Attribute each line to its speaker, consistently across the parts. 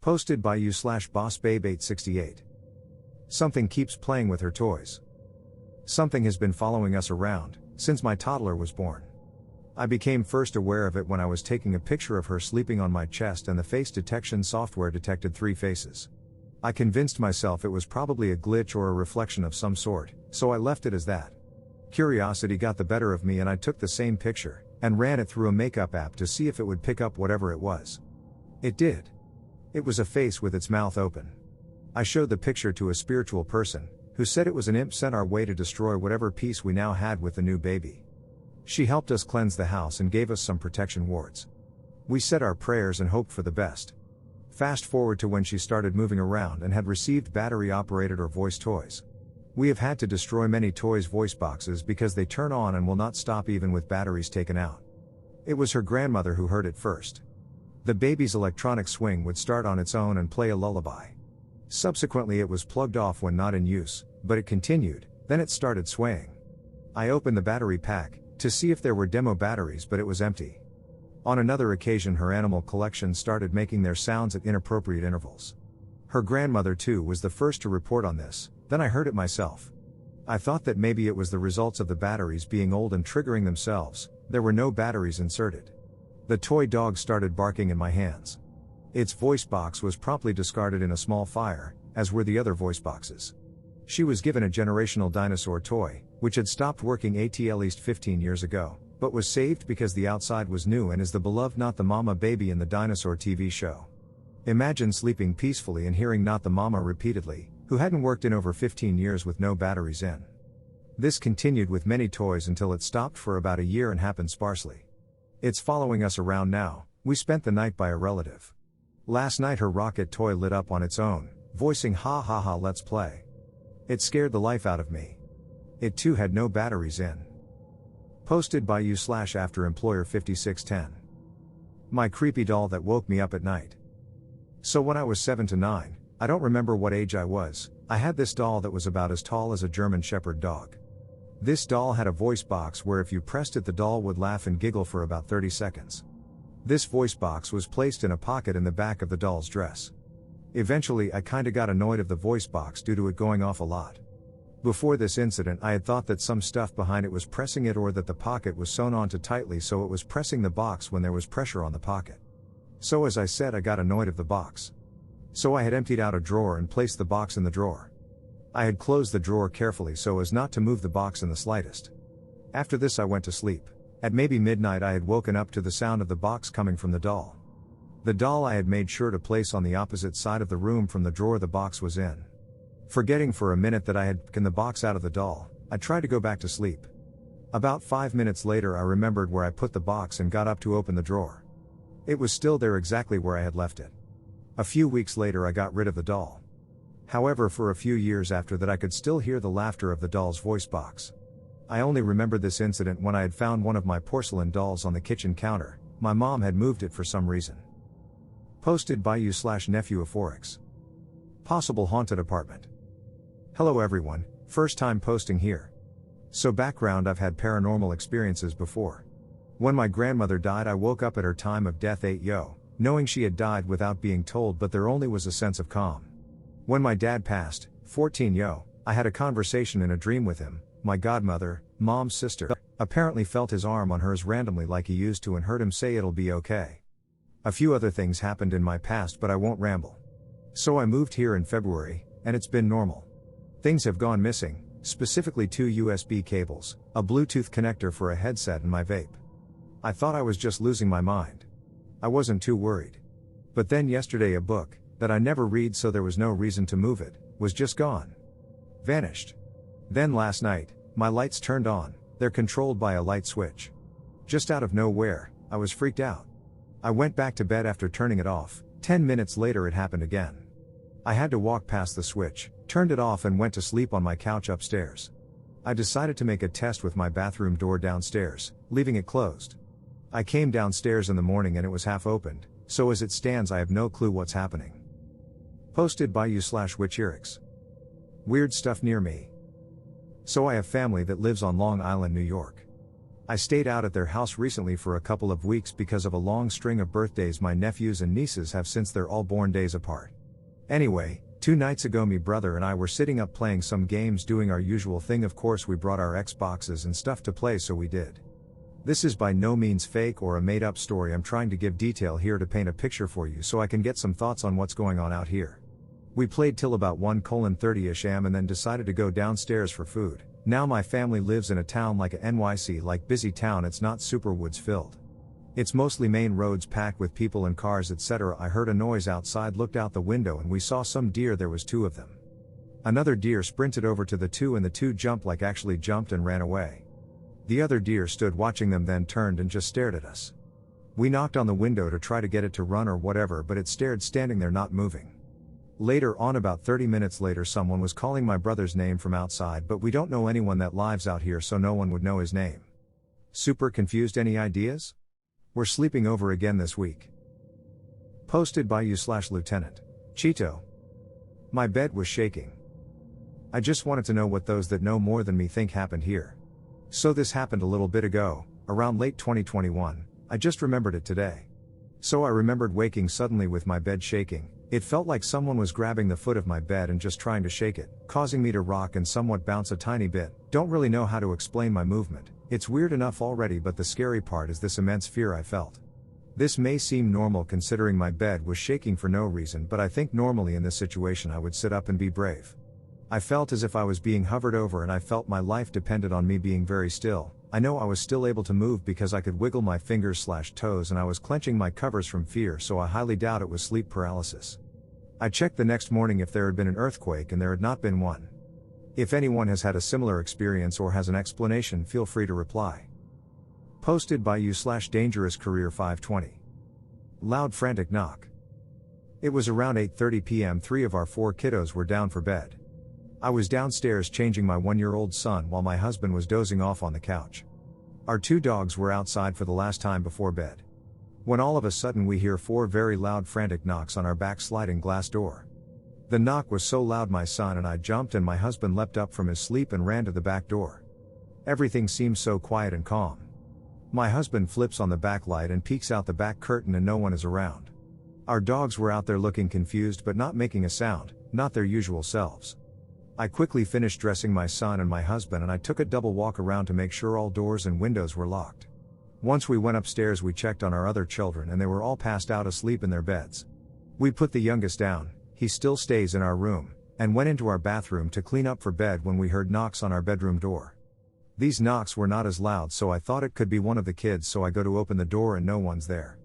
Speaker 1: Posted by you/bossbabe868. Something keeps playing with her toys. Something has been following us around since my toddler was born. I became first aware of it when I was taking a picture of her sleeping on my chest and the face detection software detected 3 faces. I convinced myself it was probably a glitch or a reflection of some sort, so I left it as that. Curiosity got the better of me and I took the same picture and ran it through a makeup app to see if it would pick up whatever it was. It did. It was a face with its mouth open. I showed the picture to a spiritual person, who said it was an imp sent our way to destroy whatever peace we now had with the new baby. She helped us cleanse the house and gave us some protection wards. We said our prayers and hoped for the best. Fast forward to when she started moving around and had received battery-operated or voice toys. We have had to destroy many toys' voice boxes because they turn on and will not stop even with batteries taken out. It was her grandmother who heard it first. The baby's electronic swing would start on its own and play a lullaby. Subsequently it was plugged off when not in use, but it continued, then it started swaying. I opened the battery pack to see if there were demo batteries, but it was empty. On another occasion her animal collection started making their sounds at inappropriate intervals. Her grandmother too was the first to report on this, then I heard it myself. I thought that maybe it was the results of the batteries being old and triggering themselves. There were no batteries inserted. The toy dog started barking in my hands. Its voice box was promptly discarded in a small fire, as were the other voice boxes. She was given a generational dinosaur toy, which had stopped working at least 15 years ago, but was saved because the outside was new and is the beloved Not the Mama baby in the dinosaur TV show. Imagine sleeping peacefully and hearing Not the Mama repeatedly, who hadn't worked in over 15 years with no batteries in. This continued with many toys until it stopped for about a year and happened sparsely. It's following us around now. We spent the night by a relative. Last night her rocket toy lit up on its own, voicing "ha ha ha, let's play." It scared the life out of me. It too had no batteries in. Posted by you/afteremployer5610. My creepy doll that woke me up at night. So when I was 7 to 9, I don't remember what age I was, I had this doll that was about as tall as a German Shepherd dog. This doll had a voice box where if you pressed it the doll would laugh and giggle for about 30 seconds. This voice box was placed in a pocket in the back of the doll's dress. Eventually I kinda got annoyed of the voice box due to it going off a lot. Before this incident I had thought that some stuff behind it was pressing it or that the pocket was sewn onto tightly so it was pressing the box when there was pressure on the pocket. So as I said, I got annoyed of the box. So I had emptied out a drawer and placed the box in the drawer. I had closed the drawer carefully so as not to move the box in the slightest. After this I went to sleep. At maybe midnight I had woken up to the sound of the box coming from the doll. The doll I had made sure to place on the opposite side of the room from the drawer the box was in. Forgetting for a minute that I had taken the box out of the doll, I tried to go back to sleep. About 5 minutes later I remembered where I put the box and got up to open the drawer. It was still there exactly where I had left it. A few weeks later I got rid of the doll. However, for a few years after that I could still hear the laughter of the doll's voice box. I only remember this incident when I had found one of my porcelain dolls on the kitchen counter. My mom had moved it for some reason. Posted by you/nepheweuphorics. Possible haunted apartment. Hello everyone, first time posting here. So background, I've had paranormal experiences before. When my grandmother died I woke up at her time of death 8 knowing she had died without being told, but there only was a sense of calm. When my dad passed, 14 I had a conversation in a dream with him. My godmother, mom's sister, apparently felt his arm on hers randomly like he used to and heard him say it'll be okay. A few other things happened in my past but I won't ramble. So I moved here in February, and it's been normal. Things have gone missing, specifically 2 USB cables, a Bluetooth connector for a headset and my vape. I thought I was just losing my mind. I wasn't too worried. But then yesterday a book, that I never read so there was no reason to move it, was just gone. Vanished. Then last night, my lights turned on, they're controlled by a light switch. Just out of nowhere, I was freaked out. I went back to bed after turning it off. 10 minutes later it happened again. I had to walk past the switch, turned it off and went to sleep on my couch upstairs. I decided to make a test with my bathroom door downstairs, leaving it closed. I came downstairs in the morning and it was half opened, so as it stands I have no clue what's happening. Posted by you/witcherix. Weird stuff near me. So I have family that lives on Long Island, New York. I stayed out at their house recently for a couple of weeks because of a long string of birthdays my nephews and nieces have since they're all born days apart. Anyway, 2 nights ago me brother and I were sitting up playing some games, doing our usual thing. Of course we brought our Xboxes and stuff to play, so we did. This is by no means fake or a made up story. I'm trying to give detail here to paint a picture for you so I can get some thoughts on what's going on out here. We played till about 1:30ish am and then decided to go downstairs for food. Now my family lives in a town like a NYC, like busy town. It's not super woods filled. It's mostly main roads packed with people and cars, etc. I heard a noise outside, looked out the window, and we saw some deer. There was 2 of them. Another deer sprinted over to the 2 and the 2 jumped, like actually jumped and ran away. The other deer stood watching them, then turned and just stared at us. We knocked on the window to try to get it to run or whatever, but it stared, standing there not moving. Later on, about 30 minutes later, someone was calling my brother's name from outside, but we don't know anyone that lives out here, so no one would know his name. Super confused. Any ideas? We're sleeping over again this week. Posted by you/Lieutenant Cheeto. My bed was shaking. I just wanted to know what those that know more than me think happened here. So this happened a little bit ago, around late 2021, I just remembered it today. So I remembered waking suddenly with my bed shaking. It felt like someone was grabbing the foot of my bed and just trying to shake it, causing me to rock and somewhat bounce a tiny bit. Don't really know how to explain my movement. It's weird enough already, but the scary part is this immense fear I felt. This may seem normal considering my bed was shaking for no reason, but I think normally in this situation I would sit up and be brave. I felt as if I was being hovered over and I felt my life depended on me being very still. I know I was still able to move because I could wiggle my fingers/toes, and I was clenching my covers from fear, so I highly doubt it was sleep paralysis. I checked the next morning if there had been an earthquake, and there had not been one. If anyone has had a similar experience or has an explanation, feel free to reply. Posted by you/DangerousCareer520. Loud frantic knock. It was around 8:30 p.m. 3 of our 4 kiddos were down for bed. I was downstairs changing my 1-year-old son while my husband was dozing off on the couch. Our 2 dogs were outside for the last time before bed. When all of a sudden we hear 4 very loud frantic knocks on our back sliding glass door. The knock was so loud my son and I jumped, and my husband leapt up from his sleep and ran to the back door. Everything seems so quiet and calm. My husband flips on the back light and peeks out the back curtain, and no one is around. Our dogs were out there looking confused but not making a sound, not their usual selves. I quickly finished dressing my son and my husband, and I took a double walk around to make sure all doors and windows were locked. Once we went upstairs, we checked on our other children and they were all passed out asleep in their beds. We put the youngest down, he still stays in our room, and went into our bathroom to clean up for bed when we heard knocks on our bedroom door. These knocks were not as loud, so I thought it could be one of the kids, so I go to open the door and no one's there.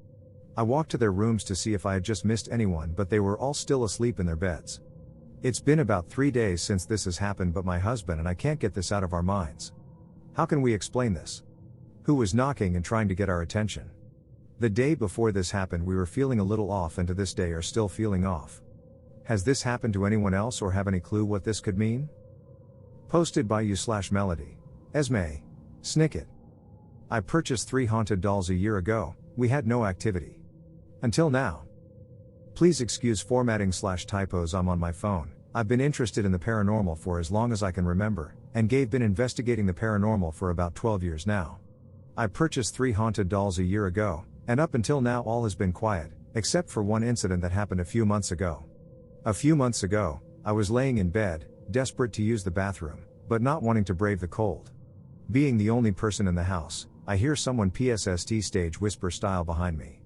Speaker 1: I walked to their rooms to see if I had just missed anyone, but they were all still asleep in their beds. It's been about 3 days since this has happened, but my husband and I can't get this out of our minds. How can we explain this? Who was knocking and trying to get our attention? The day before this happened we were feeling a little off, and to this day are still feeling off. Has this happened to anyone else, or have any clue what this could mean? Posted by you/Melody. Esme. Snicket. I purchased 3 haunted dolls a year ago. We had no activity. Until now. Please excuse formatting/typos, I'm on my phone. I've been interested in the paranormal for as long as I can remember, and Gabe been investigating the paranormal for about 12 years now. I purchased 3 haunted dolls a year ago, and up until now all has been quiet, except for one incident that happened a few months ago. A few months ago, I was laying in bed, desperate to use the bathroom, but not wanting to brave the cold. Being the only person in the house, I hear someone PSST stage whisper style behind me.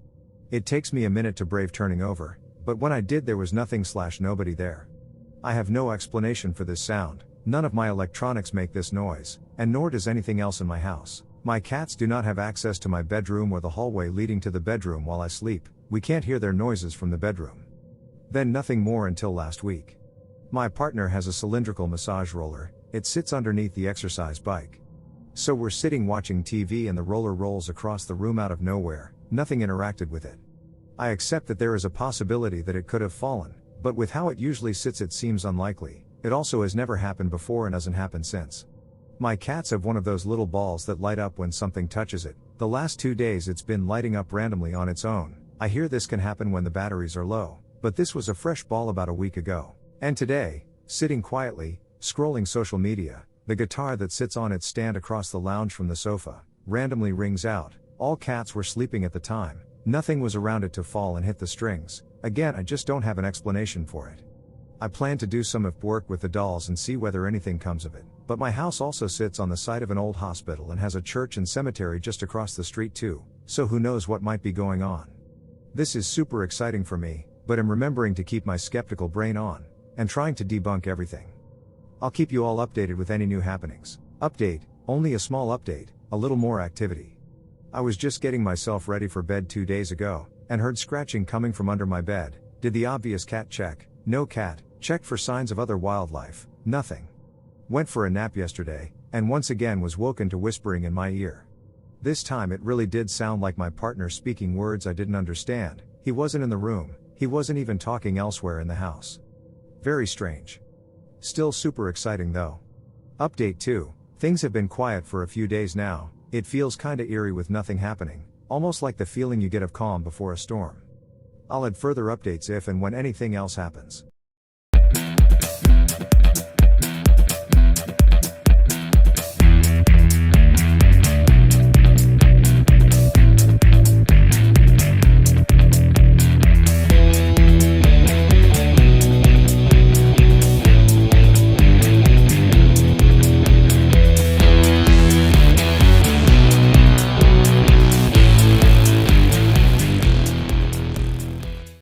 Speaker 1: It takes me a minute to brave turning over, but when I did there was nothing/nobody there. I have no explanation for this sound, none of my electronics make this noise, and nor does anything else in my house. My cats do not have access to my bedroom or the hallway leading to the bedroom while I sleep. We can't hear their noises from the bedroom. Then nothing more until last week. My partner has a cylindrical massage roller, it sits underneath the exercise bike. So we're sitting watching TV and the roller rolls across the room out of nowhere, nothing interacted with it. I accept that there is a possibility that it could have fallen, but with how it usually sits it seems unlikely. It also has never happened before and hasn't happened since. My cats have one of those little balls that light up when something touches it. The last 2 days it's been lighting up randomly on its own. I hear this can happen when the batteries are low, but this was a fresh ball about a week ago. And today, sitting quietly, scrolling social media, the guitar that sits on its stand across the lounge from the sofa, randomly rings out. All cats were sleeping at the time. Nothing was around it to fall and hit the strings. Again, I just don't have an explanation for it. I plan to do some work with the dolls and see whether anything comes of it. But my house also sits on the site of an old hospital and has a church and cemetery just across the street too, so who knows what might be going on. This is super exciting for me, but I'm remembering to keep my skeptical brain on, and trying to debunk everything. I'll keep you all updated with any new happenings. Update, only a small update, a little more activity. I was just getting myself ready for bed 2 days ago, and heard scratching coming from under my bed. Did the obvious cat check, no cat. Checked for signs of other wildlife, nothing. Went for a nap yesterday, and once again was woken to whispering in my ear. This time it really did sound like my partner speaking words I didn't understand. He wasn't in the room, he wasn't even talking elsewhere in the house. Very strange. Still super exciting though. Update 2, things have been quiet for a few days now. It feels kinda eerie with nothing happening, almost like the feeling you get of calm before a storm. I'll add further updates if and when anything else happens.